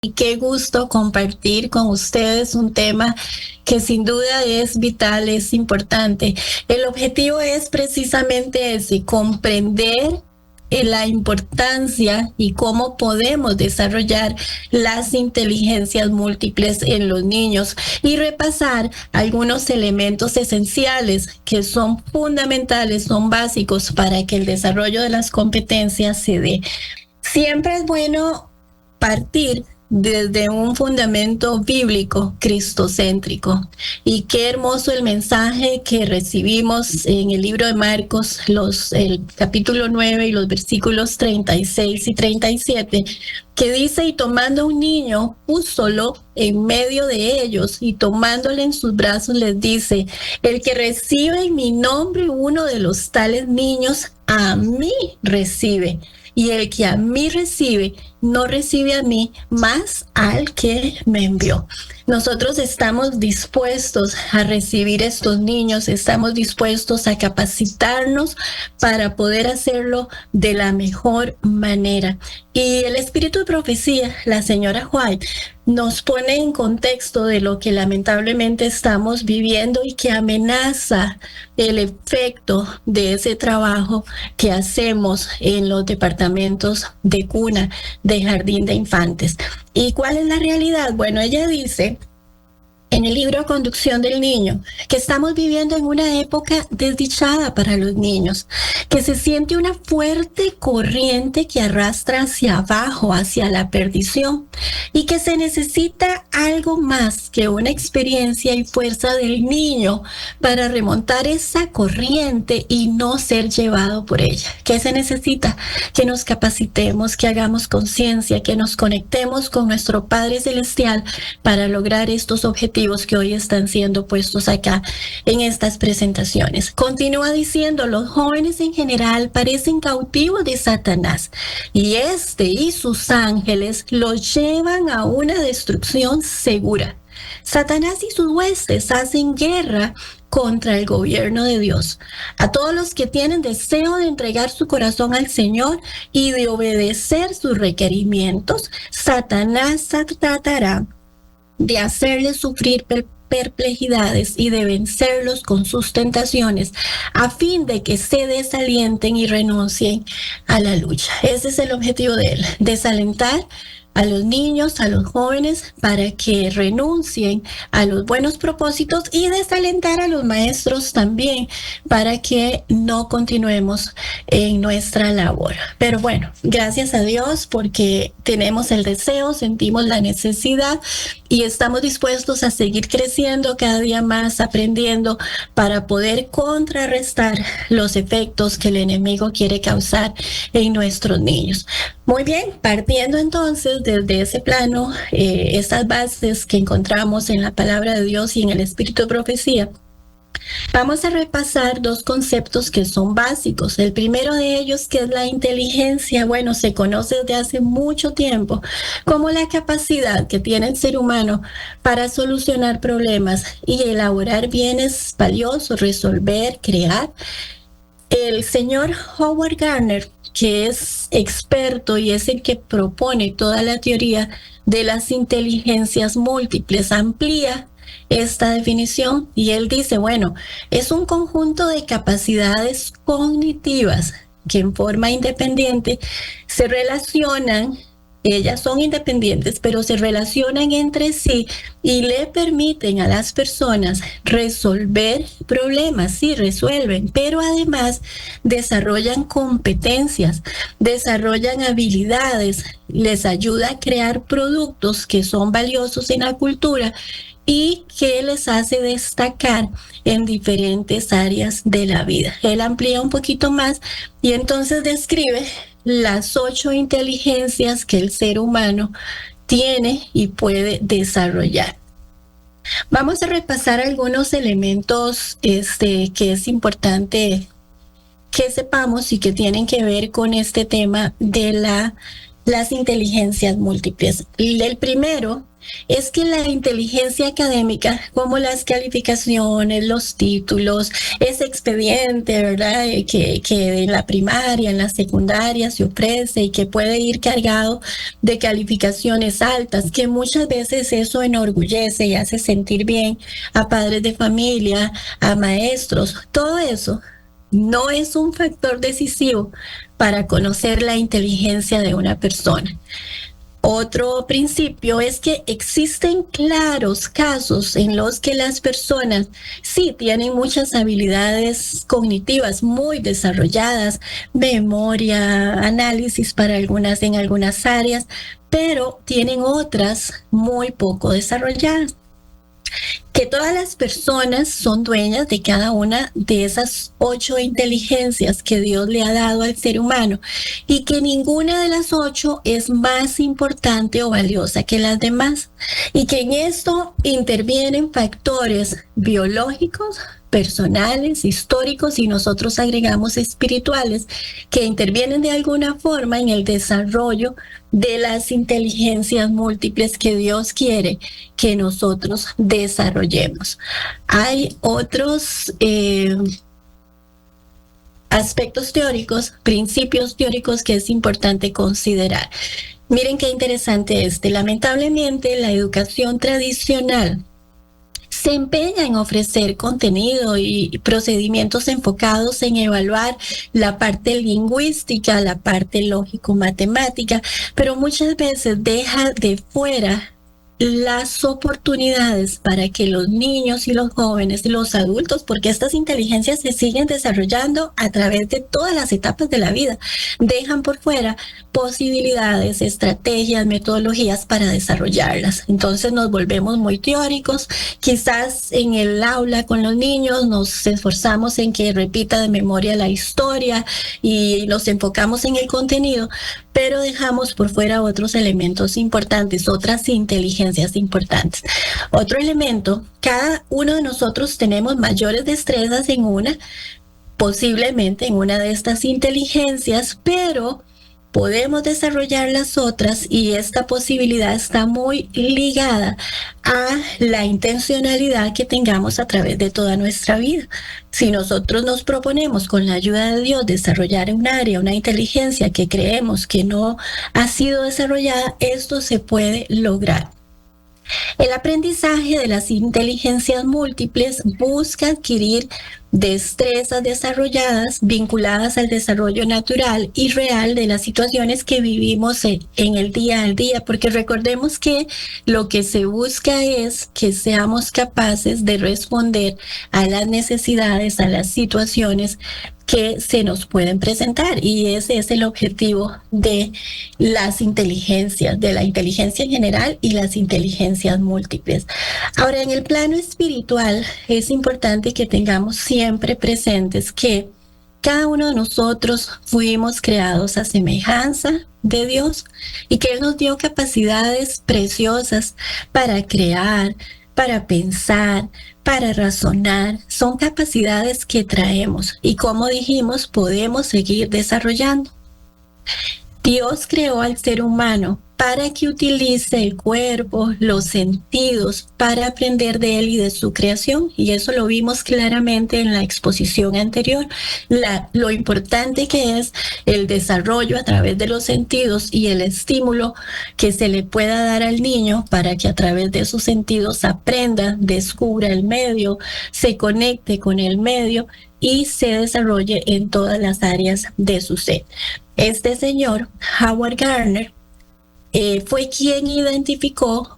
Y qué gusto compartir con ustedes un tema que sin duda es vital, es importante. El objetivo es precisamente ese, comprender la importancia y cómo podemos desarrollar las inteligencias múltiples en los niños y repasar algunos elementos esenciales que son fundamentales, son básicos para que el desarrollo de las competencias se dé. Siempre es bueno partir desde un fundamento bíblico cristocéntrico. Y qué hermoso el mensaje que recibimos en el libro de Marcos, el capítulo 9 y los versículos 36 y 37, que dice: y tomando un niño, púsolo en medio de ellos, y tomándole en sus brazos les dice: el que recibe en mi nombre uno de los tales niños, a mí recibe. Y el que a mí recibe, no recibe a mí, más al que me envió. Nosotros estamos dispuestos a recibir estos niños, estamos dispuestos a capacitarnos para poder hacerlo de la mejor manera. Y el espíritu de profecía, la señora White, nos pone en contexto de lo que lamentablemente estamos viviendo y que amenaza el efecto de ese trabajo que hacemos en los departamentos de cuna, de jardín de infantes. ¿Y cuál es la realidad? Bueno, ella dice en el libro Conducción del Niño que estamos viviendo en una época desdichada para los niños, que se siente una fuerte corriente que arrastra hacia abajo, hacia la perdición, y que se necesita algo más que una experiencia y fuerza del niño para remontar esa corriente y no ser llevado por ella. ¿Qué se necesita? Que nos capacitemos, que hagamos conciencia, que nos conectemos con nuestro Padre Celestial para lograr estos objetivos que hoy están siendo puestos acá en estas presentaciones. Continúa diciendo: los jóvenes en general parecen cautivos de Satanás, y este y sus ángeles los llevan a una destrucción segura. Satanás y sus huestes hacen guerra contra el gobierno de Dios. A todos los que tienen deseo de entregar su corazón al Señor y de obedecer sus requerimientos, Satanás tratará de hacerles sufrir perplejidades y de vencerlos con sus tentaciones, a fin de que se desalienten y renuncien a la lucha. Ese es el objetivo de él: desalentar a los niños, a los jóvenes, para que renuncien a los buenos propósitos, y desalentar a los maestros también para que no continuemos en nuestra labor. Pero bueno, gracias a Dios porque tenemos el deseo, sentimos la necesidad y estamos dispuestos a seguir creciendo cada día más, aprendiendo para poder contrarrestar los efectos que el enemigo quiere causar en nuestros niños. Muy bien, partiendo entonces desde ese plano, estas bases que encontramos en la palabra de Dios y en el espíritu de profecía, vamos a repasar dos conceptos que son básicos. El primero de ellos, que es la inteligencia, bueno, se conoce desde hace mucho tiempo como la capacidad que tiene el ser humano para solucionar problemas y elaborar bienes valiosos, resolver, crear. El señor Howard Gardner, que es experto y es el que propone toda la teoría de las inteligencias múltiples, amplía esta definición y él dice: bueno, es un conjunto de capacidades cognitivas que en forma independiente se relacionan. Ellas son independientes, pero se relacionan entre sí y le permiten a las personas resolver problemas. Sí, resuelven, pero además desarrollan competencias, desarrollan habilidades, les ayuda a crear productos que son valiosos en la cultura y que les hace destacar en diferentes áreas de la vida. Él amplía un poquito más y entonces describe las 8 inteligencias que el ser humano tiene y puede desarrollar. Vamos a repasar algunos elementos que es importante que sepamos y que tienen que ver con este tema de la las inteligencias múltiples. El primero es que la inteligencia académica, como las calificaciones, los títulos, ese expediente, ¿verdad? Que en la primaria, en la secundaria se ofrece y que puede ir cargado de calificaciones altas, que muchas veces eso enorgullece y hace sentir bien a padres de familia, a maestros, todo eso no es un factor decisivo para conocer la inteligencia de una persona. Otro principio es que existen claros casos en los que las personas sí tienen muchas habilidades cognitivas muy desarrolladas, memoria, análisis para algunas en algunas áreas, pero tienen otras muy poco desarrolladas. Que todas las personas son dueñas de cada una de esas 8 inteligencias que Dios le ha dado al ser humano y que ninguna de las 8 es más importante o valiosa que las demás y que en esto intervienen factores biológicos, personales, históricos y nosotros agregamos espirituales que intervienen de alguna forma en el desarrollo de las inteligencias múltiples que Dios quiere que nosotros desarrollemos. Hay otros aspectos teóricos, principios teóricos que es importante considerar. Miren qué interesante lamentablemente la educación tradicional se empeña en ofrecer contenido y procedimientos enfocados en evaluar la parte lingüística, la parte lógico-matemática, pero muchas veces deja de fuera las oportunidades para que los niños y los jóvenes y los adultos, porque estas inteligencias se siguen desarrollando a través de todas las etapas de la vida, dejan por fuera posibilidades, estrategias, metodologías para desarrollarlas. Entonces nos volvemos muy teóricos, quizás en el aula con los niños nos esforzamos en que repita de memoria la historia y nos enfocamos en el contenido, pero dejamos por fuera otros elementos importantes, otras inteligencias importantes. Otro elemento, cada uno de nosotros tenemos mayores destrezas en posiblemente en una de estas inteligencias, pero podemos desarrollar las otras y esta posibilidad está muy ligada a la intencionalidad que tengamos a través de toda nuestra vida. Si nosotros nos proponemos con la ayuda de Dios desarrollar un área, una inteligencia que creemos que no ha sido desarrollada, esto se puede lograr. El aprendizaje de las inteligencias múltiples busca adquirir destrezas desarrolladas vinculadas al desarrollo natural y real de las situaciones que vivimos en el día al día, porque recordemos que lo que se busca es que seamos capaces de responder a las necesidades, a las situaciones que se nos pueden presentar, y ese es el objetivo de las inteligencias, de la inteligencia en general y las inteligencias múltiples. Ahora, en el plano espiritual es importante que tengamos siempre presentes que cada uno de nosotros fuimos creados a semejanza de Dios y que Él nos dio capacidades preciosas para crear, para pensar, para razonar. Son capacidades que traemos y, como dijimos, podemos seguir desarrollando. Dios creó al ser humano para que utilice el cuerpo, los sentidos, para aprender de él y de su creación. Y eso lo vimos claramente en la exposición anterior. Lo importante que es el desarrollo a través de los sentidos y el estímulo que se le pueda dar al niño para que a través de sus sentidos aprenda, descubra el medio, se conecte con el medio y se desarrolle en todas las áreas de su ser. Este señor, Howard Gardner, fue quien identificó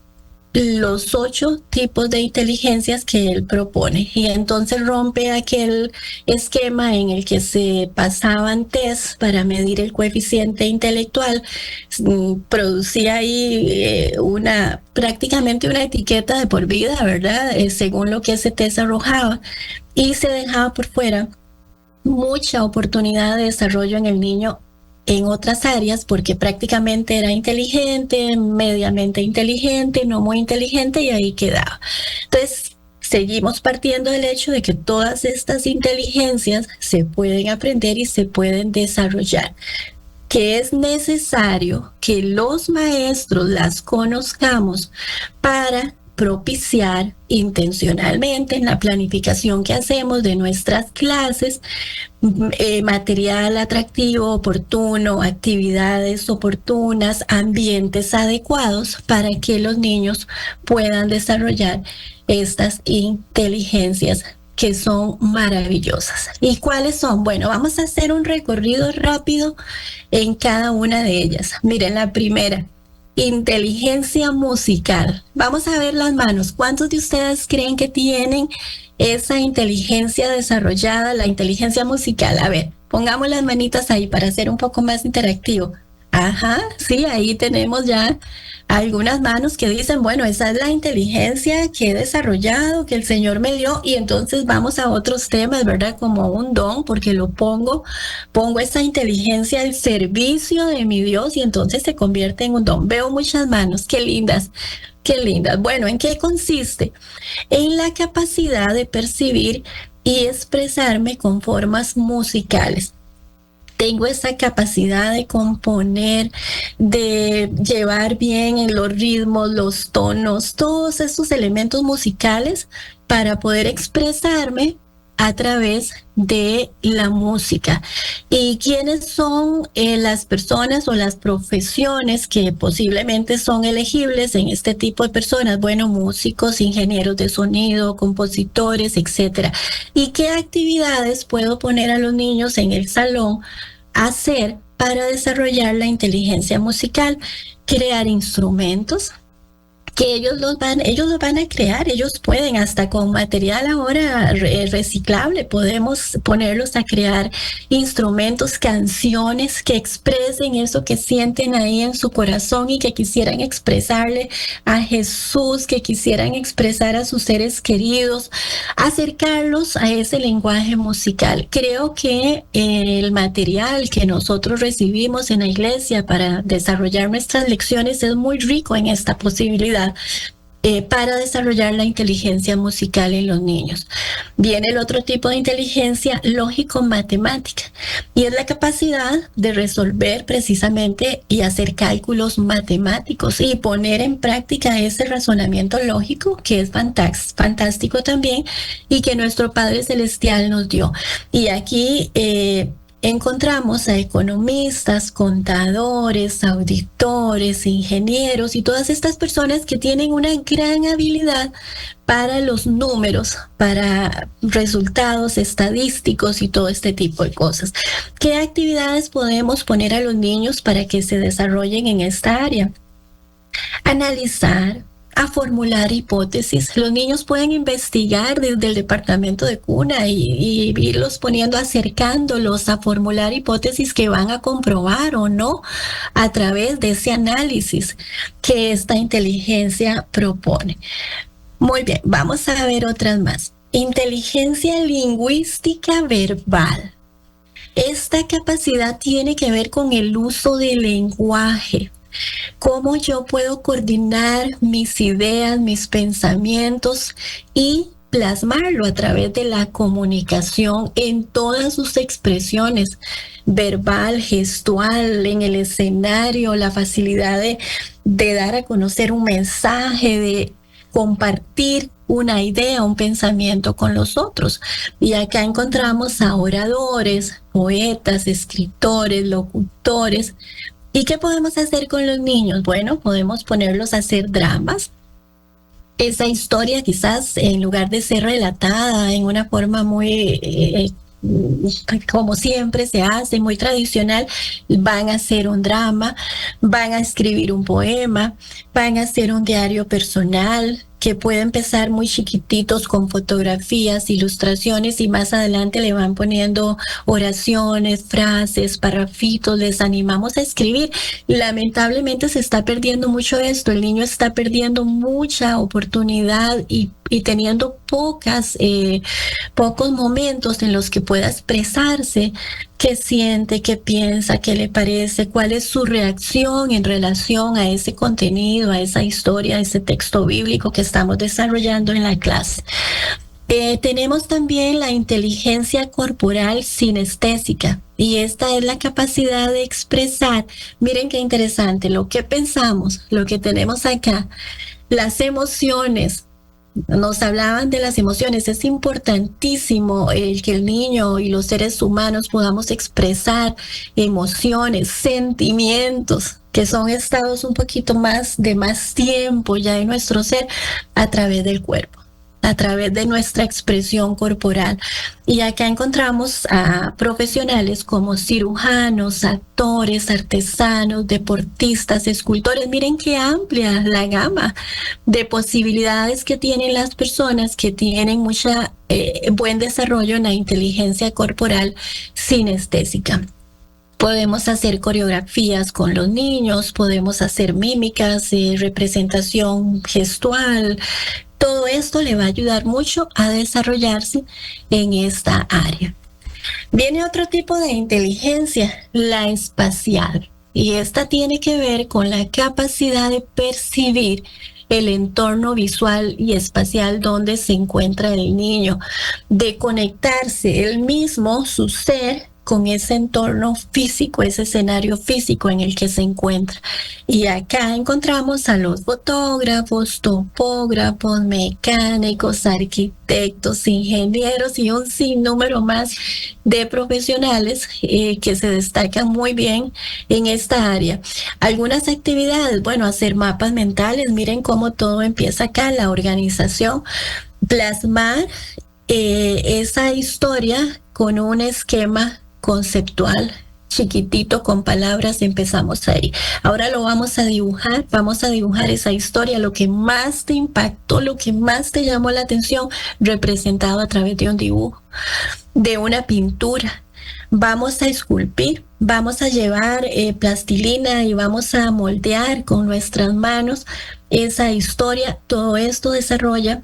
los 8 tipos de inteligencias que él propone, y entonces rompe aquel esquema en el que se pasaban test para medir el coeficiente intelectual. Producía ahí prácticamente una etiqueta de por vida, ¿verdad? Según lo que ese test arrojaba, y se dejaba por fuera mucha oportunidad de desarrollo en el niño en otras áreas, porque prácticamente era inteligente, mediamente inteligente, no muy inteligente, y ahí quedaba. Entonces, seguimos partiendo del hecho de que todas estas inteligencias se pueden aprender y se pueden desarrollar. que es necesario que los maestros las conozcamos para propiciar intencionalmente en la planificación que hacemos de nuestras clases material atractivo, oportuno, actividades oportunas, ambientes adecuados para que los niños puedan desarrollar estas inteligencias que son maravillosas. ¿Y cuáles son? Bueno, vamos a hacer un recorrido rápido en cada una de ellas. Miren, la primera, inteligencia musical. Vamos a ver las manos. ¿Cuántos de ustedes creen que tienen esa inteligencia desarrollada, la inteligencia musical? A ver, pongamos las manitas ahí para hacer un poco más interactivo. Ajá, sí, ahí tenemos ya algunas manos que dicen, bueno, esa es la inteligencia que he desarrollado, que el Señor me dio, y entonces vamos a otros temas, ¿verdad? Como un don, porque pongo esa inteligencia al servicio de mi Dios y entonces se convierte en un don. Veo muchas manos, qué lindas, qué lindas. Bueno, ¿en qué consiste? En la capacidad de percibir y expresarme con formas musicales. Tengo esa capacidad de componer, de llevar bien en los ritmos, los tonos, todos esos elementos musicales para poder expresarme a través de la música. ¿Y quiénes son las personas o las profesiones que posiblemente son elegibles en este tipo de personas? Bueno, músicos, ingenieros de sonido, compositores, etcétera. ¿Y qué actividades puedo poner a los niños en el salón a hacer para desarrollar la inteligencia musical? Crear instrumentos que ellos los van a crear, ellos pueden, hasta con material ahora reciclable, podemos ponerlos a crear instrumentos, canciones que expresen eso que sienten ahí en su corazón y que quisieran expresarle a Jesús, que quisieran expresar a sus seres queridos, acercarlos a ese lenguaje musical. Creo que el material que nosotros recibimos en la iglesia para desarrollar nuestras lecciones es muy rico en esta posibilidad para desarrollar la inteligencia musical en los niños. Viene el otro tipo de inteligencia lógico-matemática y es la capacidad de resolver precisamente y hacer cálculos matemáticos y poner en práctica ese razonamiento lógico que es fantástico también y que nuestro Padre Celestial nos dio. Y aquí encontramos a economistas, contadores, auditores, ingenieros y todas estas personas que tienen una gran habilidad para los números, para resultados estadísticos y todo este tipo de cosas. ¿Qué actividades podemos poner a los niños para que se desarrollen en esta área? Analizar, a formular hipótesis. Los niños pueden investigar desde el departamento de cuna y irlos poniendo, acercándolos a formular hipótesis que van a comprobar o no a través de ese análisis que esta inteligencia propone. Muy bien, vamos a ver otras más. Inteligencia lingüística verbal. Esta capacidad tiene que ver con el uso del lenguaje. Cómo yo puedo coordinar mis ideas, mis pensamientos y plasmarlo a través de la comunicación en todas sus expresiones, verbal, gestual, en el escenario, la facilidad de dar a conocer un mensaje, de compartir una idea, un pensamiento con los otros. Y acá encontramos a oradores, poetas, escritores, locutores. ¿Y qué podemos hacer con los niños? Bueno, podemos ponerlos a hacer dramas. Esa historia quizás en lugar de ser relatada en una forma muy como siempre se hace, muy tradicional, van a hacer un drama, van a escribir un poema, van a hacer un diario personal que puede empezar muy chiquititos con fotografías, ilustraciones y más adelante le van poniendo oraciones, frases, parrafitos, les animamos a escribir. Lamentablemente se está perdiendo mucho esto, el niño está perdiendo mucha oportunidad y teniendo pocos momentos en los que pueda expresarse qué siente, qué piensa, qué le parece, cuál es su reacción en relación a ese contenido, a esa historia, a ese texto bíblico que estamos desarrollando en la clase. Tenemos también la inteligencia corporal sinestésica y esta es la capacidad de expresar, miren qué interesante, lo que pensamos, lo que tenemos acá, las emociones. Nos hablaban de las emociones. Es importantísimo el que el niño y los seres humanos podamos expresar emociones, sentimientos, que son estados un poquito más de más tiempo ya en nuestro ser a través del cuerpo, a través de nuestra expresión corporal. Y acá encontramos a profesionales como cirujanos, actores, artesanos, deportistas, escultores. Miren qué amplia la gama de posibilidades que tienen las personas que tienen mucha buen desarrollo en la inteligencia corporal sinestésica. Podemos hacer coreografías con los niños, podemos hacer mímicas, representación gestual. Todo esto le va a ayudar mucho a desarrollarse en esta área. Viene otro tipo de inteligencia, la espacial, y esta tiene que ver con la capacidad de percibir el entorno visual y espacial donde se encuentra el niño, de conectarse él mismo, su ser, con ese entorno físico, ese escenario físico en el que se encuentra. Y acá encontramos a los fotógrafos, topógrafos, mecánicos, arquitectos, ingenieros y un sinnúmero más de profesionales que se destacan muy bien en esta área. Algunas actividades, bueno, hacer mapas mentales, miren cómo todo empieza acá, la organización, plasmar esa historia con un esquema conceptual chiquitito con palabras, empezamos ahí. Ahora lo vamos a dibujar esa historia, lo que más te impactó, lo que más te llamó la atención, representado a través de un dibujo, de una pintura. Vamos a esculpir, vamos a llevar plastilina y vamos a moldear con nuestras manos esa historia. Todo esto desarrolla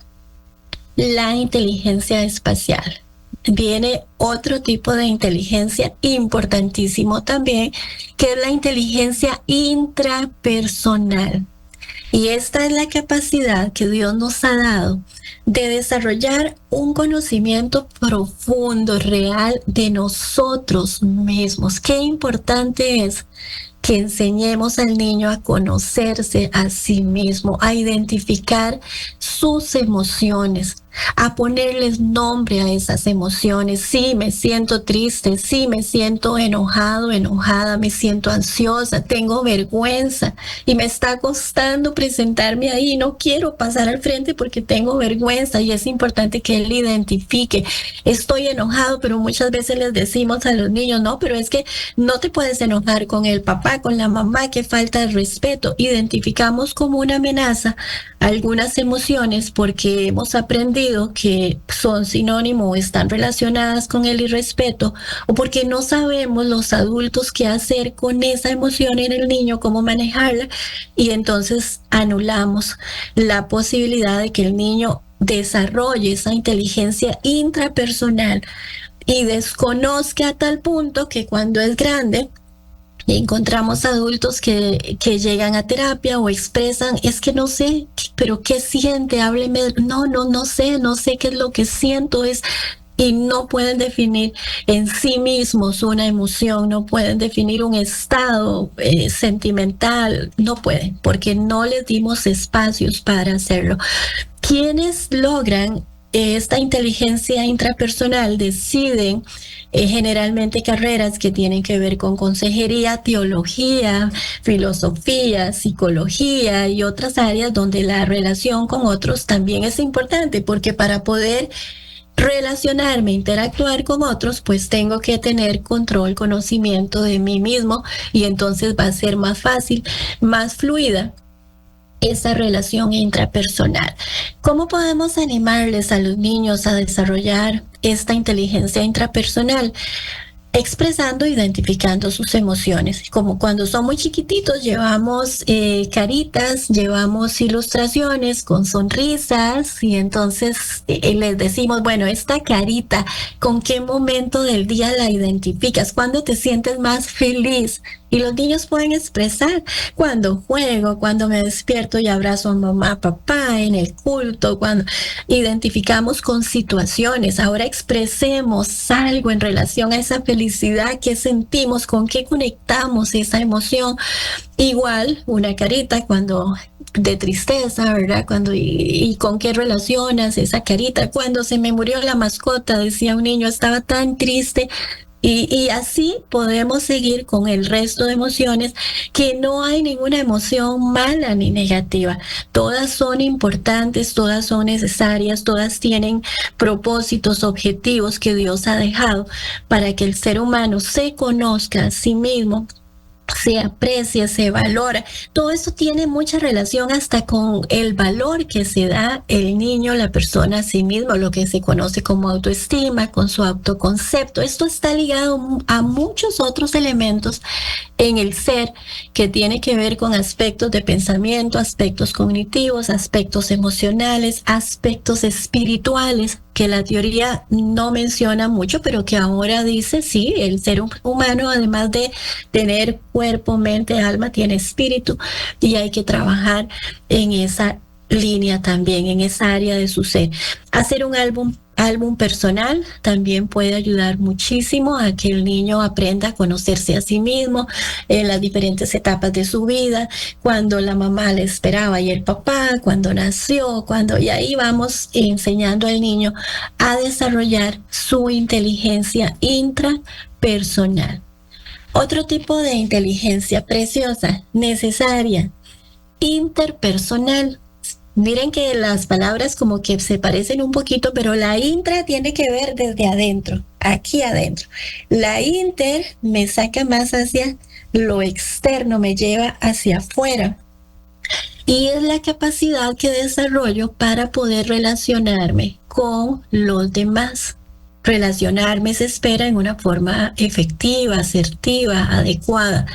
la inteligencia espacial. Viene otro tipo de inteligencia importantísimo también, que es la inteligencia intrapersonal. Y esta es la capacidad que Dios nos ha dado de desarrollar un conocimiento profundo, real de nosotros mismos. Qué importante es que enseñemos al niño a conocerse a sí mismo, a identificar sus emociones, a ponerles nombre a esas emociones. Sí, me siento triste, sí, me siento enojado, enojada, me siento ansiosa, tengo vergüenza y me está costando presentarme ahí. No quiero pasar al frente porque tengo vergüenza y es importante que él identifique. Estoy enojado, pero muchas veces les decimos a los niños, no, pero es que no te puedes enojar con el papá, con la mamá, que falta de respeto. Identificamos como una amenaza algunas emociones porque hemos aprendido que son sinónimo o están relacionadas con el irrespeto, o porque no sabemos los adultos qué hacer con esa emoción en el niño, cómo manejarla, y entonces anulamos la posibilidad de que el niño desarrolle esa inteligencia intrapersonal y desconozca a tal punto que cuando es grande encontramos adultos que llegan a terapia o expresan, es que no sé, pero ¿qué siente? Hábleme. No sé qué es lo que siento, y no pueden definir en sí mismos una emoción, no pueden definir un estado sentimental, no pueden, porque no les dimos espacios para hacerlo. Quienes logran esta inteligencia intrapersonal deciden generalmente carreras que tienen que ver con consejería, teología, filosofía, psicología y otras áreas donde la relación con otros también es importante, porque para poder relacionarme, interactuar con otros, pues tengo que tener control, conocimiento de mí mismo, y entonces va a ser más fácil, más fluida esa relación intrapersonal. ¿Cómo podemos animarles a los niños a desarrollar esta inteligencia intrapersonal? Expresando, identificando sus emociones. Como cuando son muy chiquititos, llevamos caritas, llevamos ilustraciones con sonrisas, y entonces les decimos, bueno, esta carita, ¿con qué momento del día la identificas? ¿Cuándo te sientes más feliz? Y los niños pueden expresar cuando juego, cuando me despierto y abrazo a mamá, papá, en el culto, cuando identificamos con situaciones. Ahora expresemos algo en relación a esa felicidad que sentimos, con qué conectamos esa emoción. Igual, una carita cuando de tristeza, ¿verdad? Y con qué relacionas esa carita. Cuando se me murió la mascota, decía un niño, estaba tan triste. Y así podemos seguir con el resto de emociones, que no hay ninguna emoción mala ni negativa. Todas son importantes, todas son necesarias, todas tienen propósitos, objetivos que Dios ha dejado para que el ser humano se conozca a sí mismo, se aprecia, se valora. Todo eso tiene mucha relación hasta con el valor que se da el niño, la persona a sí mismo, lo que se conoce como autoestima, con su autoconcepto. Esto está ligado a muchos otros elementos en el ser, que tiene que ver con aspectos de pensamiento, aspectos cognitivos, aspectos emocionales, aspectos espirituales, que la teoría no menciona mucho, pero que ahora dice, sí, el ser humano, además de tener cuerpo, mente, alma, tiene espíritu, y hay que trabajar en esa línea también, en esa área de su ser. Hacer un álbum personal también puede ayudar muchísimo a que el niño aprenda a conocerse a sí mismo en las diferentes etapas de su vida, cuando la mamá le esperaba y el papá, cuando nació, y ahí vamos enseñando al niño a desarrollar su inteligencia intrapersonal. Otro tipo de inteligencia preciosa, necesaria, interpersonal. Miren que las palabras como que se parecen un poquito, pero la intra tiene que ver desde adentro, aquí adentro. La inter me saca más hacia lo externo, me lleva hacia afuera. Y es la capacidad que desarrollo para poder relacionarme con los demás. Relacionarme se espera en una forma efectiva, asertiva, adecuada.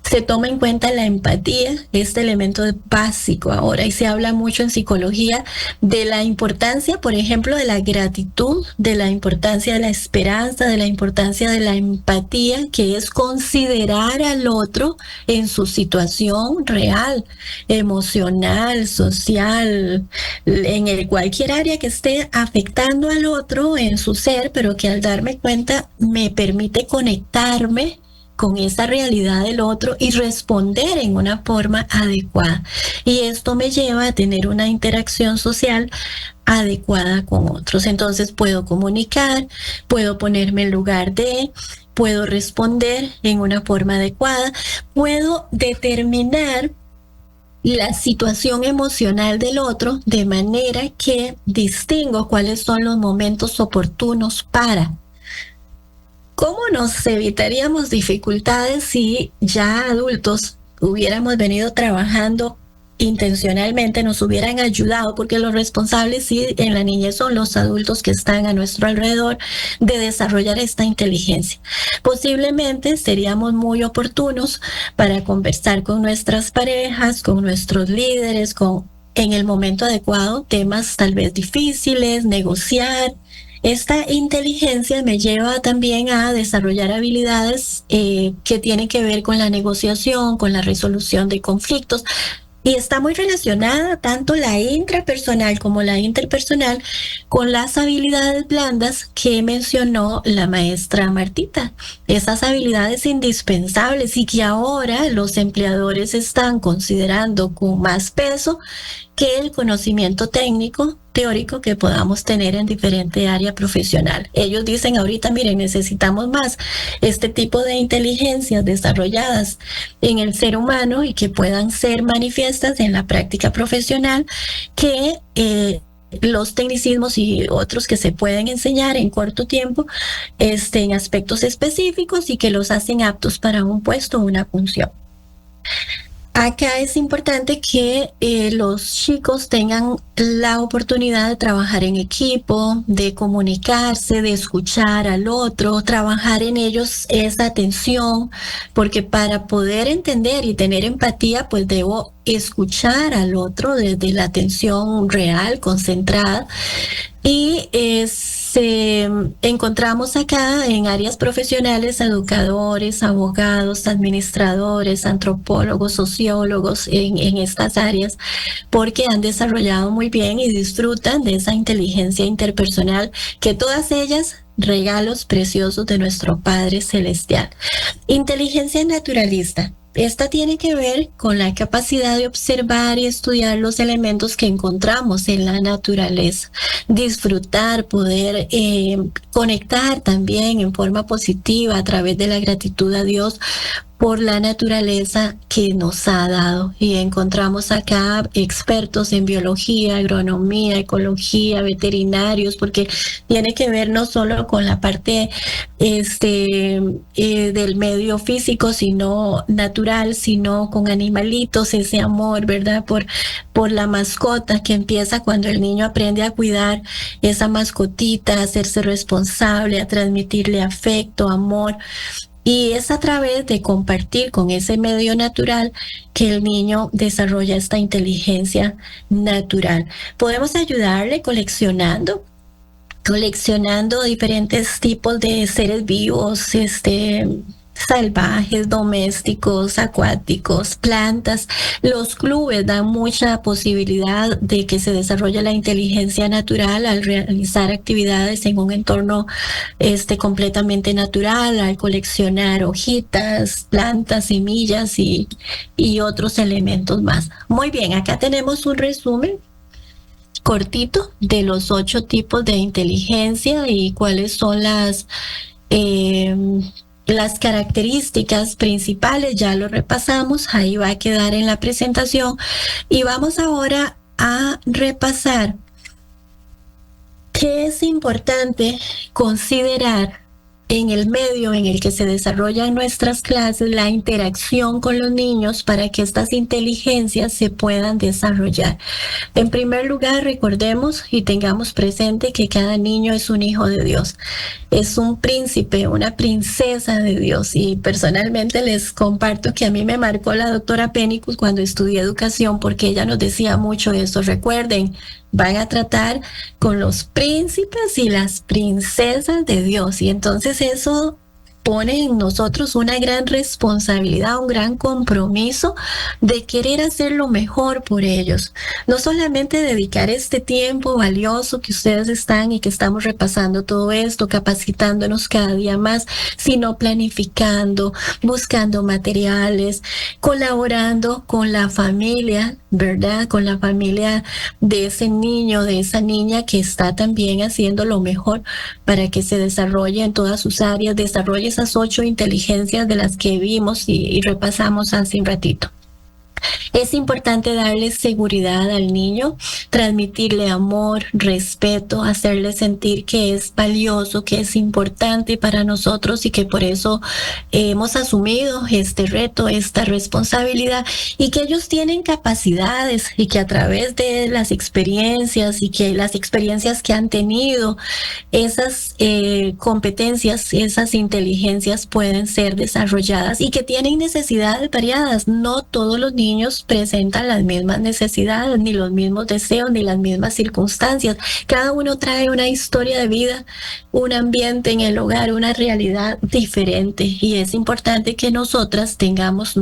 Se toma en cuenta la empatía, este elemento básico ahora, y se habla mucho en psicología de la importancia, por ejemplo, de la gratitud, de la importancia de la esperanza, de la importancia de la empatía, que es considerar al otro en su situación real, emocional, social, en cualquier área que esté afectando al otro en su ser, pero que al darme cuenta me permite conectarme con esa realidad del otro y responder en una forma adecuada. Y esto me lleva a tener una interacción social adecuada con otros. Entonces puedo comunicar, puedo ponerme en lugar de, puedo responder en una forma adecuada, puedo determinar la situación emocional del otro de manera que distingo cuáles son los momentos oportunos para. ¿Cómo nos evitaríamos dificultades si ya adultos hubiéramos venido trabajando intencionalmente, nos hubieran ayudado? Porque los responsables sí en la niñez son los adultos que están a nuestro alrededor de desarrollar esta inteligencia. Posiblemente seríamos muy oportunos para conversar con nuestras parejas, con nuestros líderes, en el momento adecuado, temas tal vez difíciles, negociar. Esta inteligencia me lleva también a desarrollar habilidades que tienen que ver con la negociación, con la resolución de conflictos. Y está muy relacionada tanto la intrapersonal como la interpersonal con las habilidades blandas que mencionó la maestra Martita. Esas habilidades indispensables y que ahora los empleadores están considerando con más peso que el conocimiento teórico que podamos tener en diferente área profesional. Ellos dicen ahorita, miren, necesitamos más este tipo de inteligencias desarrolladas en el ser humano y que puedan ser manifiestas en la práctica profesional, que los tecnicismos y otros que se pueden enseñar en corto tiempo en aspectos específicos y que los hacen aptos para un puesto o una función. Acá es importante que los chicos tengan la oportunidad de trabajar en equipo, de comunicarse, de escuchar al otro, trabajar en ellos esa atención, porque para poder entender y tener empatía, pues debo escuchar al otro desde la atención real, concentrada, y encontramos acá en áreas profesionales educadores, abogados, administradores, antropólogos, sociólogos en estas áreas, porque han desarrollado muy bien y disfrutan de esa inteligencia interpersonal, que todas ellas regalos preciosos de nuestro Padre Celestial. Inteligencia naturalista. Esta tiene que ver con la capacidad de observar y estudiar los elementos que encontramos en la naturaleza, disfrutar, poder conectar también en forma positiva a través de la gratitud a Dios por la naturaleza que nos ha dado. Y encontramos acá expertos en biología, agronomía, ecología, veterinarios, porque tiene que ver no solo con la parte del medio físico, sino natural, sino con animalitos, ese amor, ¿verdad? Por la mascota que empieza cuando el niño aprende a cuidar esa mascotita, a hacerse responsable, a transmitirle afecto, amor. Y es a través de compartir con ese medio natural que el niño desarrolla esta inteligencia natural. Podemos ayudarle coleccionando diferentes tipos de seres vivos, salvajes, domésticos, acuáticos, plantas. Los clubes dan mucha posibilidad de que se desarrolle la inteligencia natural al realizar actividades en un entorno completamente natural, al coleccionar hojitas, plantas, semillas y otros elementos más. Muy bien, acá tenemos un resumen cortito de los 8 tipos de inteligencia y cuáles son las características principales. Ya lo repasamos, ahí va a quedar en la presentación. Y vamos ahora a repasar qué es importante considerar en el medio en el que se desarrollan nuestras clases, la interacción con los niños para que estas inteligencias se puedan desarrollar. En primer lugar, recordemos y tengamos presente que cada niño es un hijo de Dios. Es un príncipe, una princesa de Dios. Y personalmente les comparto que a mí me marcó la doctora Pennicus cuando estudié educación, porque ella nos decía mucho eso. Recuerden, van a tratar con los príncipes y las princesas de Dios. Y entonces eso pone en nosotros una gran responsabilidad, un gran compromiso de querer hacer lo mejor por ellos. No solamente dedicar este tiempo valioso que ustedes están y que estamos repasando todo esto, capacitándonos cada día más, sino planificando, buscando materiales, colaborando con la familia, ¿verdad? Con la familia de ese niño, de esa niña que está también haciendo lo mejor para que se desarrolle en todas sus áreas, desarrolle esas 8 inteligencias de las que vimos y repasamos hace un ratito. Es importante darle seguridad al niño, transmitirle amor, respeto, hacerle sentir que es valioso, que es importante para nosotros y que por eso hemos asumido este reto, esta responsabilidad, y que ellos tienen capacidades y que a través de las experiencias y que las experiencias que han tenido, esas competencias, esas inteligencias pueden ser desarrolladas y que tienen necesidades variadas. No todos los niños presentan las mismas necesidades, ni los mismos deseos, ni las mismas circunstancias. Cada uno trae una historia de vida, un ambiente en el hogar, una realidad diferente, y es importante que nosotros tengamos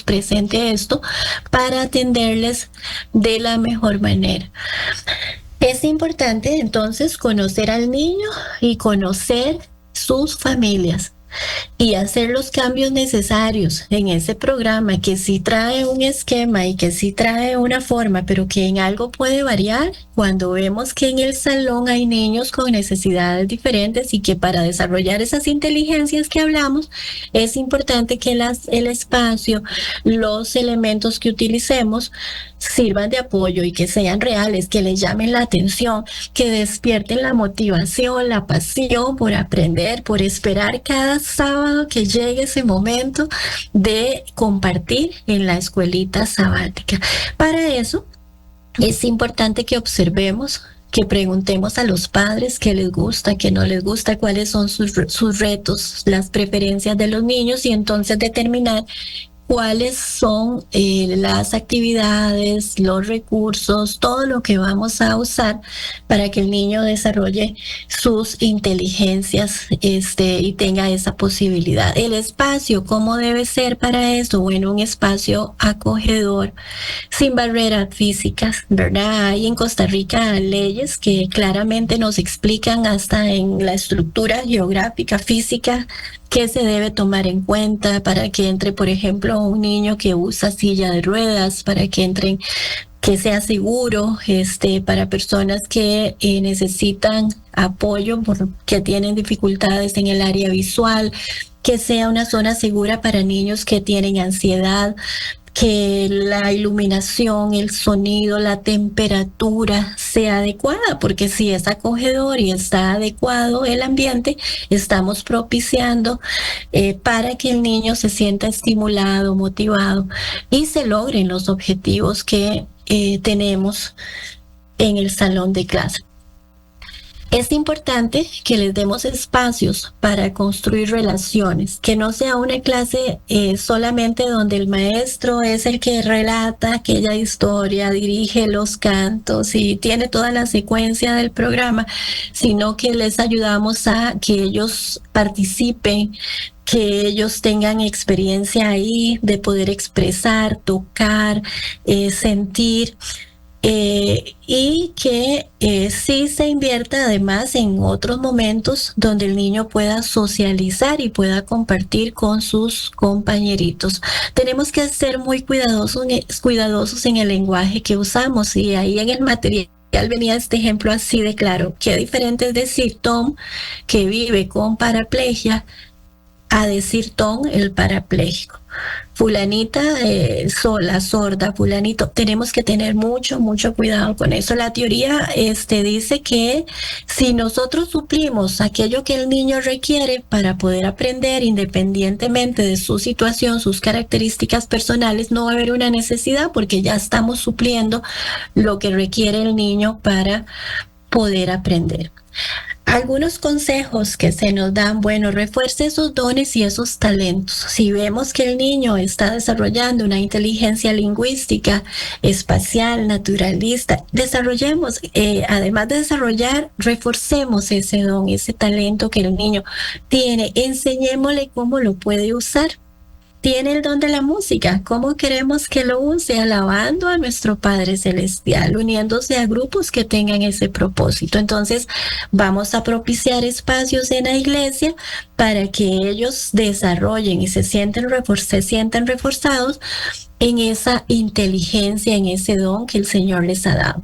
presente esto para atenderles de la mejor manera. Es importante entonces conocer al niño y conocer sus familias y hacer los cambios necesarios en ese programa, que sí trae un esquema y que sí trae una forma, pero que en algo puede variar cuando vemos que en el salón hay niños con necesidades diferentes y que para desarrollar esas inteligencias que hablamos es importante que el espacio, los elementos que utilicemos sirvan de apoyo y que sean reales, que les llamen la atención, que despierten la motivación, la pasión por aprender, por esperar cada sábado que llegue ese momento de compartir en la escuelita sabática. Para eso es importante que observemos, que preguntemos a los padres qué les gusta, qué no les gusta, cuáles son sus retos, las preferencias de los niños, y entonces determinar cuáles son las actividades, los recursos, todo lo que vamos a usar para que el niño desarrolle sus inteligencias y tenga esa posibilidad. El espacio, ¿cómo debe ser para eso? Bueno, un espacio acogedor, sin barreras físicas, ¿verdad? Hay en Costa Rica leyes que claramente nos explican hasta en la estructura geográfica, física, qué se debe tomar en cuenta para que entre, por ejemplo, un niño que usa silla de ruedas, para que entren, que sea seguro para personas que necesitan apoyo porque tienen dificultades en el área visual, que sea una zona segura para niños que tienen ansiedad, que la iluminación, el sonido, la temperatura sea adecuada, porque si es acogedor y está adecuado el ambiente, estamos propiciando para que el niño se sienta estimulado, motivado y se logren los objetivos que tenemos en el salón de clase. Es importante que les demos espacios para construir relaciones, que no sea una clase solamente donde el maestro es el que relata aquella historia, dirige los cantos y tiene toda la secuencia del programa, sino que les ayudamos a que ellos participen, que ellos tengan experiencia ahí de poder expresar, tocar, sentir. Y que sí se invierta además en otros momentos donde el niño pueda socializar y pueda compartir con sus compañeritos. Tenemos que ser muy cuidadosos en el lenguaje que usamos, y ahí en el material venía este ejemplo así de claro. Qué diferente es decir Tom, que vive con paraplegia, a decir Tom, el parapléjico. Fulanita, la sorda, fulanito. Tenemos que tener mucho cuidado con eso. La teoría dice que si nosotros suplimos aquello que el niño requiere para poder aprender independientemente de su situación, sus características personales, no va a haber una necesidad porque ya estamos supliendo lo que requiere el niño para poder aprender. Algunos consejos que se nos dan, bueno, refuerce esos dones y esos talentos. Si vemos que el niño está desarrollando una inteligencia lingüística, espacial, naturalista, desarrollemos, además de desarrollar, reforcemos ese don, ese talento que el niño tiene, enseñémosle cómo lo puede usar. Tiene el don de la música. ¿Cómo queremos que lo use? Alabando a nuestro Padre Celestial, uniéndose a grupos que tengan ese propósito. Entonces, vamos a propiciar espacios en la iglesia para que ellos desarrollen y se sienten reforzados en esa inteligencia, en ese don que el Señor les ha dado.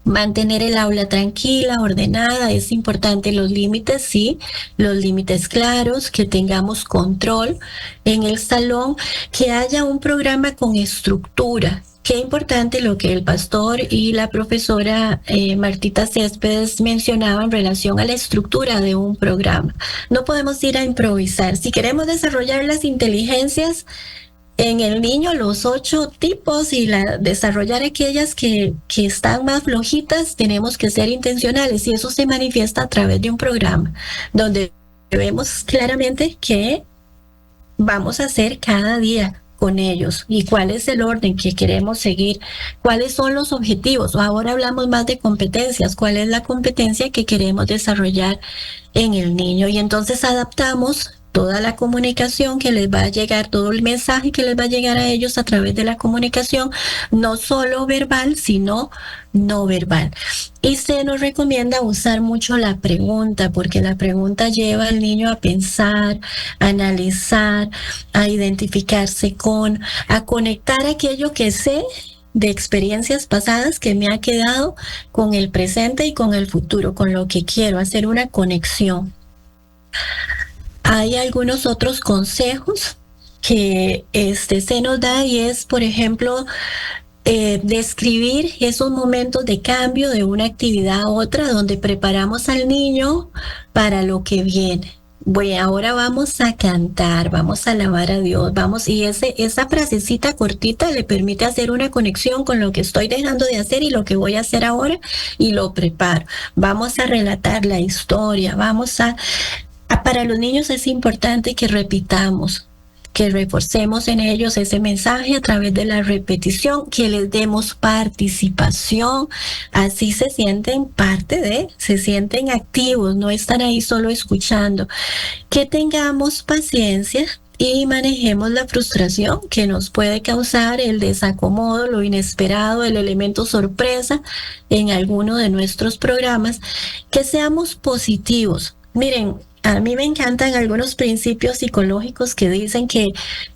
Mantener el aula tranquila, ordenada, es importante. Los límites, sí, los límites claros, que tengamos control en el salón, que haya un programa con estructura. Qué importante lo que el pastor y la profesora Martita Céspedes mencionaban en relación a la estructura de un programa. No podemos ir a improvisar. Si queremos desarrollar las inteligencias en el niño, los 8 tipos, y desarrollar aquellas que están más flojitas, tenemos que ser intencionales, y eso se manifiesta a través de un programa donde vemos claramente qué vamos a hacer cada día con ellos y cuál es el orden que queremos seguir, cuáles son los objetivos. Ahora hablamos más de competencias, cuál es la competencia que queremos desarrollar en el niño, y entonces adaptamos toda la comunicación que les va a llegar, todo el mensaje que les va a llegar a ellos a través de la comunicación, no solo verbal, sino no verbal. Y se nos recomienda usar mucho la pregunta, porque la pregunta lleva al niño a pensar, a analizar, a identificarse a conectar aquello que sé de experiencias pasadas que me ha quedado con el presente y con el futuro, con lo que quiero, hacer una conexión. Hay algunos otros consejos que se nos da, y es, por ejemplo, describir esos momentos de cambio de una actividad a otra donde preparamos al niño para lo que viene. Bueno, ahora vamos a cantar, vamos a alabar a Dios, y esa frasecita cortita le permite hacer una conexión con lo que estoy dejando de hacer y lo que voy a hacer ahora, y lo preparo. Vamos a relatar la historia, para los niños es importante que repitamos, que reforcemos en ellos ese mensaje a través de la repetición, que les demos participación, así se sienten se sienten activos, no están ahí solo escuchando, que tengamos paciencia y manejemos la frustración que nos puede causar el desacomodo, lo inesperado, el elemento sorpresa en alguno de nuestros programas, que seamos positivos. Miren, a mí me encantan algunos principios psicológicos que dicen que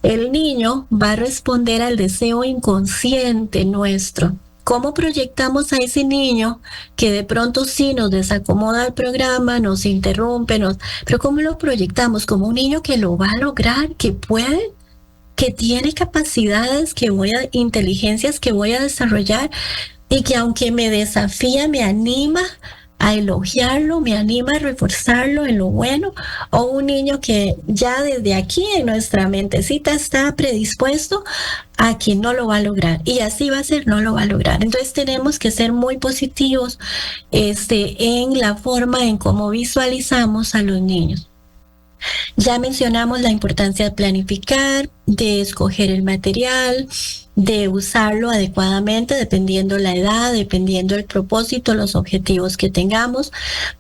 el niño va a responder al deseo inconsciente nuestro. ¿Cómo proyectamos a ese niño que de pronto sí nos desacomoda el programa, nos interrumpe, pero cómo lo proyectamos? Como un niño que lo va a lograr, que puede, que tiene capacidades, inteligencias que voy a desarrollar y que aunque me desafía, me anima a elogiarlo, me anima a reforzarlo en lo bueno, o un niño que ya desde aquí en nuestra mentecita está predispuesto a que no lo va a lograr y así va a ser, no lo va a lograr. Entonces tenemos que ser muy positivos en la forma en cómo visualizamos a los niños. Ya mencionamos la importancia de planificar, de escoger el material, de usarlo adecuadamente dependiendo la edad, dependiendo el propósito, los objetivos que tengamos,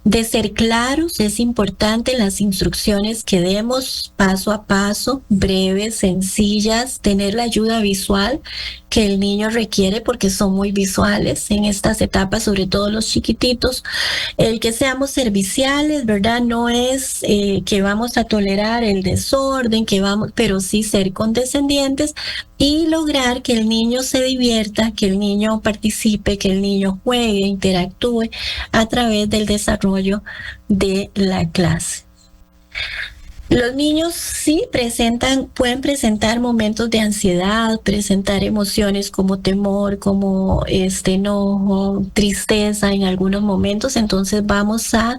de ser claros, es importante las instrucciones que demos paso a paso, breves, sencillas, tener la ayuda visual que el niño requiere porque son muy visuales en estas etapas, sobre todo los chiquititos. El que seamos serviciales, ¿verdad? No es que vamos a tolerar el desorden, pero sí ser condescendientes y lograr que el niño se divierta, que el niño participe, que el niño juegue, interactúe a través del desarrollo de la clase. Los niños sí pueden presentar momentos de ansiedad, presentar emociones como temor, como enojo, tristeza en algunos momentos. Entonces vamos a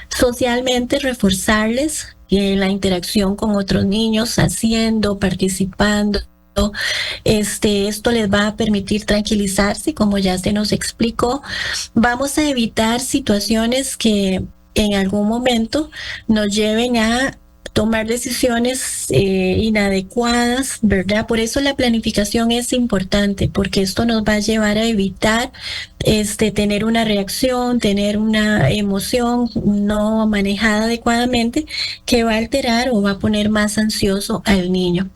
socialmente reforzarles la interacción con otros niños, participando. Esto les va a permitir tranquilizarse, como ya se nos explicó. Vamos a evitar situaciones que en algún momento nos lleven a tomar decisiones inadecuadas, ¿verdad? Por eso la planificación es importante, porque esto nos va a llevar a evitar tener una reacción, tener una emoción no manejada adecuadamente que va a alterar o va a poner más ansioso al niño.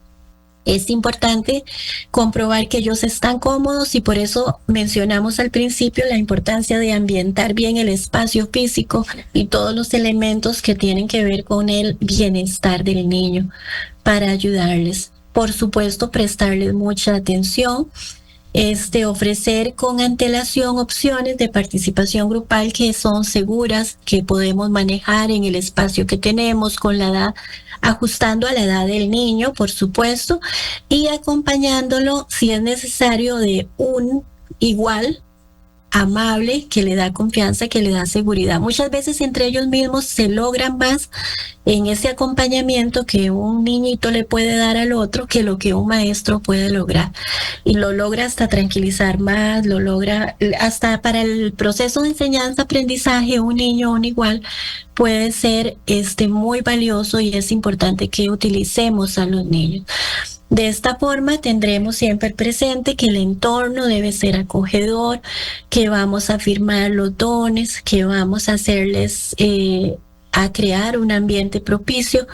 Es importante comprobar que ellos están cómodos y por eso mencionamos al principio la importancia de ambientar bien el espacio físico y todos los elementos que tienen que ver con el bienestar del niño para ayudarles. Por supuesto, prestarles mucha atención. Ofrecer con antelación opciones de participación grupal que son seguras, que podemos manejar en el espacio que tenemos con la edad, ajustando a la edad del niño, por supuesto, y acompañándolo si es necesario de un igual amable que le da confianza, que le da seguridad. Muchas veces entre ellos mismos se logran más en ese acompañamiento que un niñito le puede dar al otro que lo que un maestro puede lograr. Y lo logra hasta tranquilizar más, lo logra hasta para el proceso de enseñanza-aprendizaje, un niño, un igual, puede ser muy valioso y es importante que utilicemos a los niños. De esta forma tendremos siempre presente que el entorno debe ser acogedor, que vamos a afirmar los dones, que vamos a hacerles a crear un ambiente propicio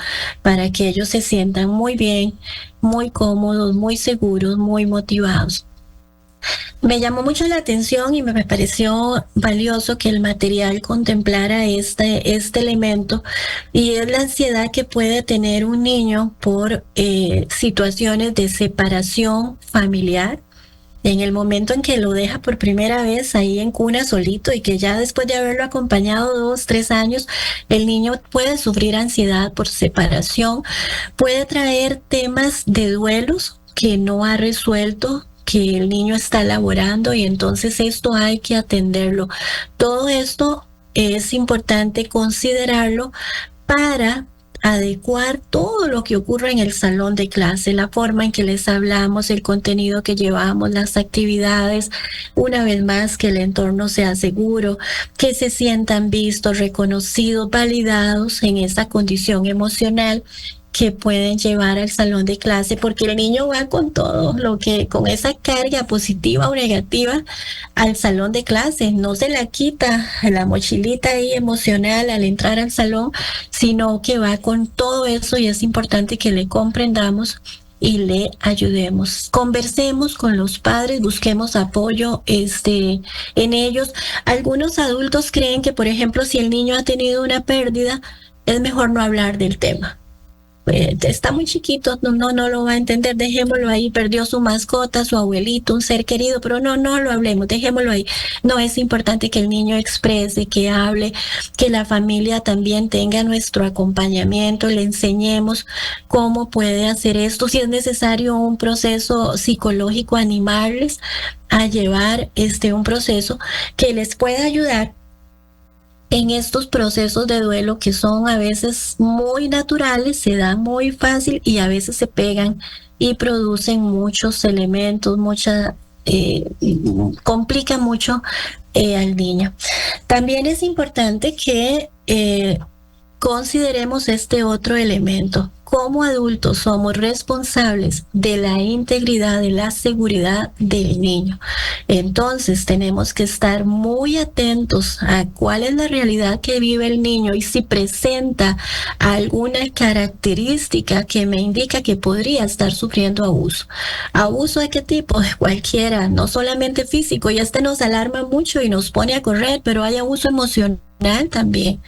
para que ellos se sientan muy bien, muy cómodos, muy seguros, muy motivados. Me llamó mucho la atención y me pareció valioso que el material contemplara este elemento y es la ansiedad que puede tener un niño por situaciones de separación familiar. En el momento en que lo deja por primera vez ahí en cuna solito y que ya después de haberlo acompañado 2, 3 años, el niño puede sufrir ansiedad por separación, puede traer temas de duelos que no ha resuelto, que el niño está elaborando y entonces esto hay que atenderlo. Todo esto es importante considerarlo para adecuar todo lo que ocurre en el salón de clase, la forma en que les hablamos, el contenido que llevamos, las actividades, una vez más que el entorno sea seguro, que se sientan vistos, reconocidos, validados en esa condición emocional que pueden llevar al salón de clase, porque el niño va con todo lo que, con esa carga positiva o negativa al salón de clase, no se la quita la mochilita ahí emocional al entrar al salón, sino que va con todo eso y es importante que le comprendamos y le ayudemos. Conversemos con los padres, busquemos apoyo en ellos. Algunos adultos creen que, por ejemplo, si el niño ha tenido una pérdida, es mejor no hablar del tema. Está muy chiquito, no lo va a entender, dejémoslo ahí, perdió su mascota, su abuelito, un ser querido, pero no lo hablemos, dejémoslo ahí. No, es importante que el niño exprese, que hable, que la familia también tenga nuestro acompañamiento, le enseñemos cómo puede hacer esto, si es necesario un proceso psicológico, animarles a llevar un proceso que les pueda ayudar en estos procesos de duelo que son a veces muy naturales, se dan muy fácil y a veces se pegan y producen muchos elementos, complica mucho al niño. También es importante que consideremos este otro elemento. Como adultos somos responsables de la integridad, de la seguridad del niño. Entonces tenemos que estar muy atentos a cuál es la realidad que vive el niño y si presenta alguna característica que me indica que podría estar sufriendo abuso. ¿Abuso de qué tipo? De cualquiera, no solamente físico, y nos alarma mucho y nos pone a correr, pero hay abuso emocional también.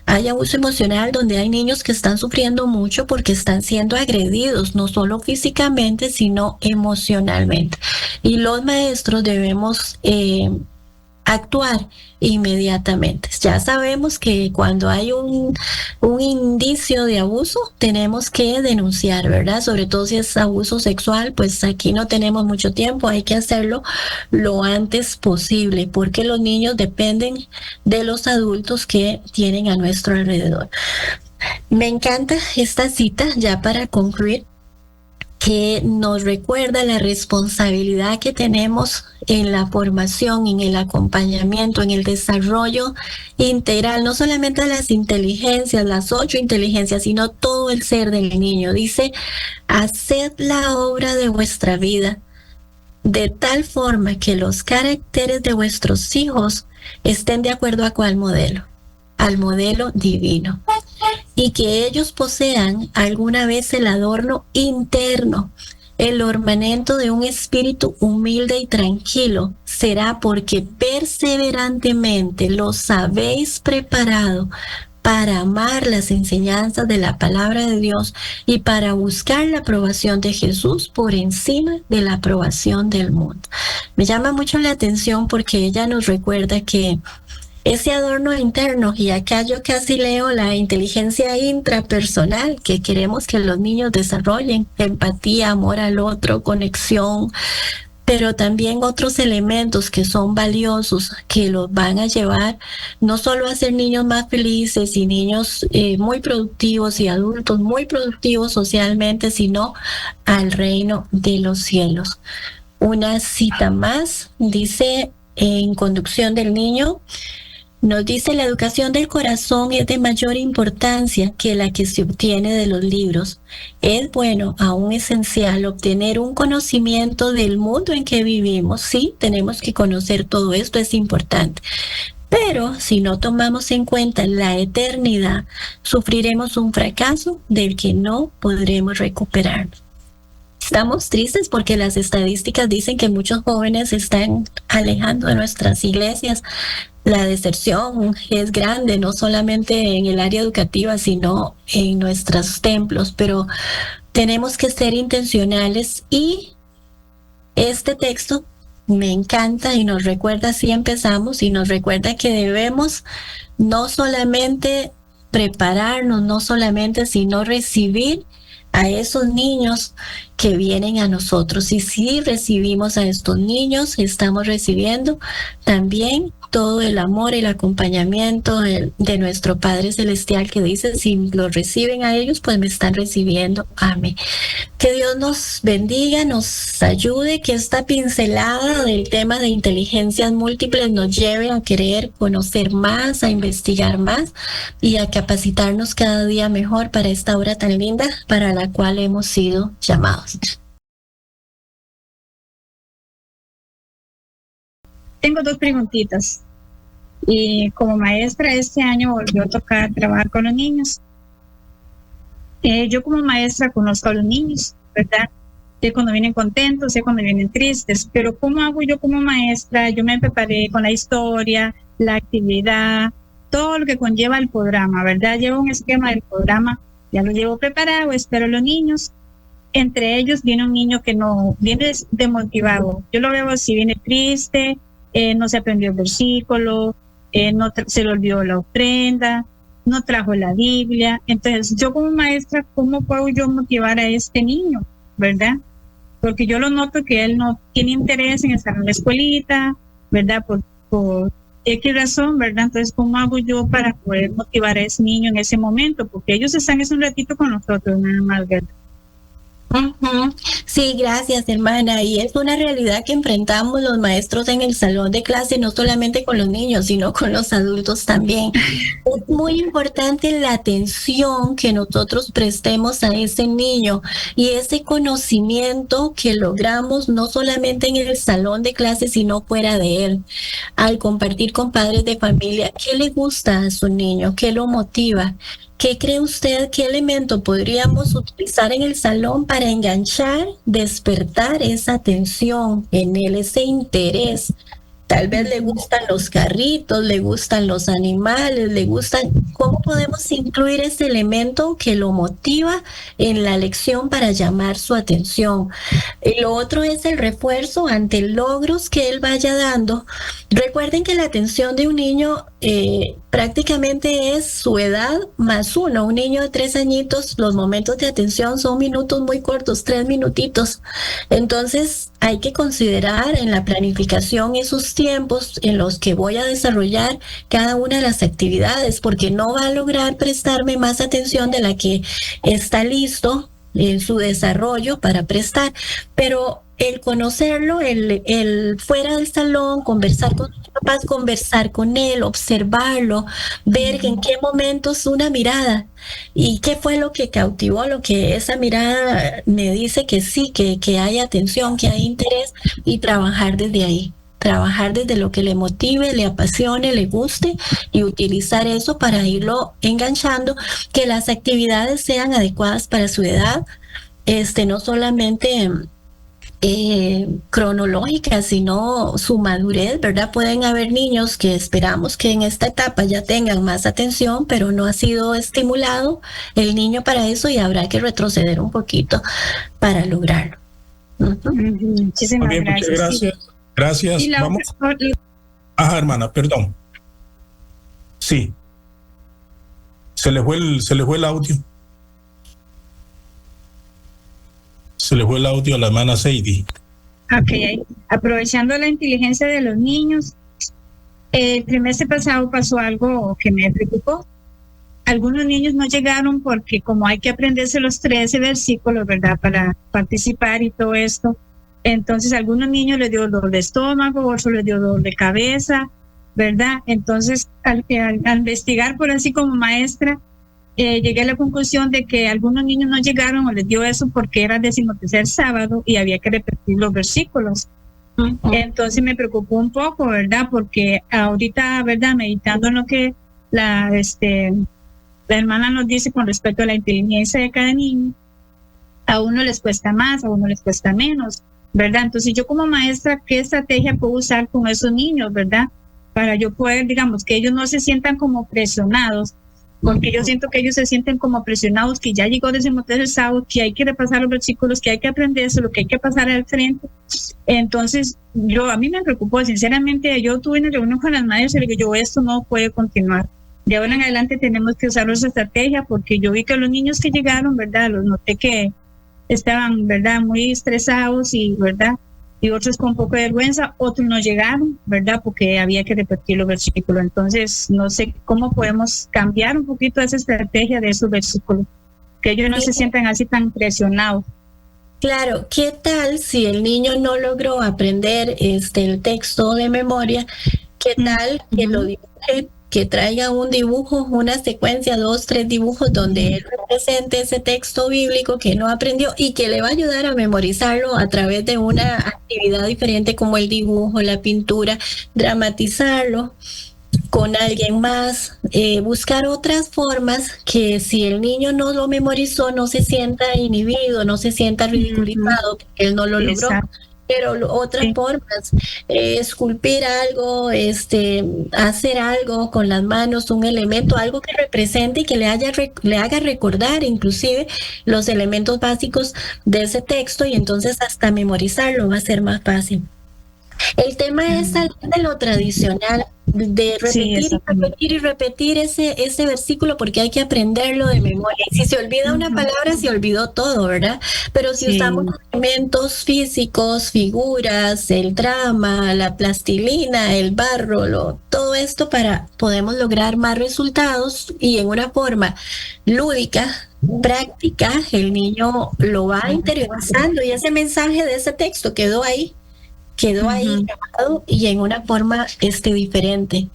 Hay abuso emocional donde hay niños que están sufriendo mucho porque están siendo agredidos, no solo físicamente, sino emocionalmente. Y los maestros debemos actuar inmediatamente. Ya sabemos que cuando hay un indicio de abuso, tenemos que denunciar, ¿verdad? Sobre todo si es abuso sexual, pues aquí no tenemos mucho tiempo, hay que hacerlo lo antes posible, porque los niños dependen de los adultos que tienen a nuestro alrededor. Me encanta esta cita, ya para concluir, que nos recuerda la responsabilidad que tenemos en la formación, en el acompañamiento, en el desarrollo integral, no solamente de las inteligencias, las 8 inteligencias, sino todo el ser del niño. Dice, haced la obra de vuestra vida de tal forma que los caracteres de vuestros hijos estén de acuerdo a cuál modelo, al modelo divino. Y que ellos posean alguna vez el adorno interno, el ornamento de un espíritu humilde y tranquilo, será porque perseverantemente los habéis preparado para amar las enseñanzas de la palabra de Dios y para buscar la aprobación de Jesús por encima de la aprobación del mundo. Me llama mucho la atención porque ella nos recuerda que ese adorno interno, y acá yo casi leo la inteligencia intrapersonal que queremos que los niños desarrollen, empatía, amor al otro, conexión, pero también otros elementos que son valiosos, que los van a llevar no solo a ser niños más felices y niños muy productivos y adultos muy productivos socialmente, sino al reino de los cielos. Una cita más, dice en Conducción del Niño, nos dice, la educación del corazón es de mayor importancia que la que se obtiene de los libros. Es bueno, aún esencial, obtener un conocimiento del mundo en que vivimos. Sí, tenemos que conocer todo esto, es importante. Pero si no tomamos en cuenta la eternidad, sufriremos un fracaso del que no podremos recuperarnos. Estamos tristes porque las estadísticas dicen que muchos jóvenes se están alejando de nuestras iglesias. La deserción es grande, no solamente en el área educativa, sino en nuestros templos, pero tenemos que ser intencionales y este texto me encanta y nos recuerda, así empezamos, y nos recuerda que debemos no solamente prepararnos, no solamente, sino recibir a esos niños que vienen a nosotros. Y si recibimos a estos niños, estamos recibiendo también todo el amor, el acompañamiento de nuestro Padre Celestial, que dice, si lo reciben a ellos, pues me están recibiendo a mí. Que Dios nos bendiga, nos ayude, que esta pincelada del tema de inteligencias múltiples nos lleve a querer conocer más, a investigar más y a capacitarnos cada día mejor para esta obra tan linda para la cual hemos sido llamados. Tengo 2 preguntitas. Y como maestra, este año volvió a tocar trabajar con los niños. Yo como maestra conozco a los niños, ¿verdad? Sé cuando vienen contentos, sé cuando vienen tristes, pero ¿cómo hago yo como maestra? Yo me preparé con la historia, la actividad, todo lo que conlleva el programa, ¿verdad? Llevo un esquema del programa, ya lo llevo preparado, espero a los niños. Entre ellos viene un niño que no viene desmotivado. Yo lo veo así, viene triste, no se aprendió el versículo, se le olvidó la ofrenda, no trajo la Biblia. Entonces, yo como maestra, ¿cómo puedo yo motivar a este niño, verdad? Porque yo lo noto que él no tiene interés en estar en la escuelita, ¿verdad? Por X razón, ¿verdad? Entonces, ¿cómo hago yo para poder motivar a ese niño en ese momento? Porque ellos están un ratito con nosotros, nada más, ¿verdad? Sí, gracias, hermana. Y es una realidad que enfrentamos los maestros en el salón de clase, no solamente con los niños, sino con los adultos también. Es muy importante la atención que nosotros prestemos a ese niño y ese conocimiento que logramos no solamente en el salón de clase, sino fuera de él. Al compartir con padres de familia, ¿qué le gusta a su niño? ¿Qué lo motiva? ¿Qué cree usted? ¿Qué elemento podríamos utilizar en el salón para enganchar, despertar esa atención en él, ese interés? Tal vez le gustan los carritos, le gustan los animales, le gustan... ¿Cómo podemos incluir ese elemento que lo motiva en la lección para llamar su atención? Y lo otro es el refuerzo ante logros que él vaya dando. Recuerden que la atención de un niño prácticamente es su edad más 1. Un niño de 3 añitos, los momentos de atención son minutos muy cortos, 3 minutitos. Entonces hay que considerar en la planificación esos tiempos en los que voy a desarrollar cada una de las actividades, porque no va a lograr prestarme más atención de la que está listo en su desarrollo para prestar. Pero el conocerlo, el fuera del salón, conversar con sus papás, conversar con él, observarlo, ver en qué momentos una mirada y qué fue lo que cautivó, lo que esa mirada me dice que sí, que hay atención, que hay interés, y trabajar desde ahí. Trabajar desde lo que le motive, le apasione, le guste, y utilizar eso para irlo enganchando, que las actividades sean adecuadas para su edad, no solamente cronológica, sino su madurez, ¿verdad? Pueden haber niños que esperamos que en esta etapa ya tengan más atención, pero no ha sido estimulado el niño para eso y habrá que retroceder un poquito para lograrlo. Muchísimas bien, gracias. Gracias. Gracias. Vamos. Ajá, hermana, perdón. Sí. Se le fue el audio. Se le fue el audio a la hermana Sadie. Ok, aprovechando la inteligencia de los niños, el trimestre pasado pasó algo que me preocupó. Algunos niños no llegaron porque como hay que aprenderse los 13 versículos, ¿verdad? Para participar y todo esto. Entonces, a algunos niños les dio dolor de estómago, otros les dio dolor de cabeza, ¿verdad? Entonces, al investigar por así como maestra, llegué a la conclusión de que algunos niños no llegaron o les dio eso porque era el 13º sábado y había que repetir los versículos. Entonces me preocupó un poco, ¿verdad? Porque ahorita, ¿verdad? Meditando en lo que la hermana nos dice con respecto a la inteligencia de cada niño, a uno les cuesta más, a uno les cuesta menos, ¿verdad? Entonces yo como maestra, ¿qué estrategia puedo usar con esos niños, ¿verdad? Para yo poder, digamos, que ellos no se sientan como presionados, porque yo siento que ellos se sienten como presionados, que ya llegó el sábado, que hay que repasar los versículos, que hay que aprenderse, lo que hay que pasar al frente. Entonces, a mí me preocupó, sinceramente, yo tuve una reunión con las madres y le digo, esto no puede continuar. De ahora en adelante tenemos que usar esa estrategia, porque yo vi que los niños que llegaron, ¿verdad? Los noté que estaban, ¿verdad? Muy estresados y, ¿verdad? y otros con un poco de vergüenza, otros no llegaron, ¿verdad? Porque había que repetir los versículos. Entonces, no sé cómo podemos cambiar un poquito esa estrategia de esos versículos, que ellos no se sientan así tan presionados. Claro, ¿qué tal si el niño no logró aprender el texto de memoria? ¿Qué tal que lo dibuje, que traiga un dibujo, una secuencia, 2, 3 dibujos donde él represente ese texto bíblico que no aprendió y que le va a ayudar a memorizarlo a través de una actividad diferente como el dibujo, la pintura, dramatizarlo con alguien más, buscar otras formas que si el niño no lo memorizó, no se sienta inhibido, no se sienta ridiculizado, porque él no lo logró. Pero otras formas, esculpir algo, hacer algo con las manos, un elemento, algo que represente y que le haga recordar inclusive los elementos básicos de ese texto, y entonces hasta memorizarlo va a ser más fácil. El tema es salir de lo tradicional, de repetir y repetir ese versículo, porque hay que aprenderlo de memoria. Y si se olvida una palabra, se olvidó todo, ¿verdad? Pero si usamos elementos físicos, figuras, el drama, la plastilina, el barro, todo esto, podemos lograr más resultados, y en una forma lúdica, práctica, el niño lo va interiorizando, y ese mensaje de ese texto quedó ahí grabado y en una forma diferente.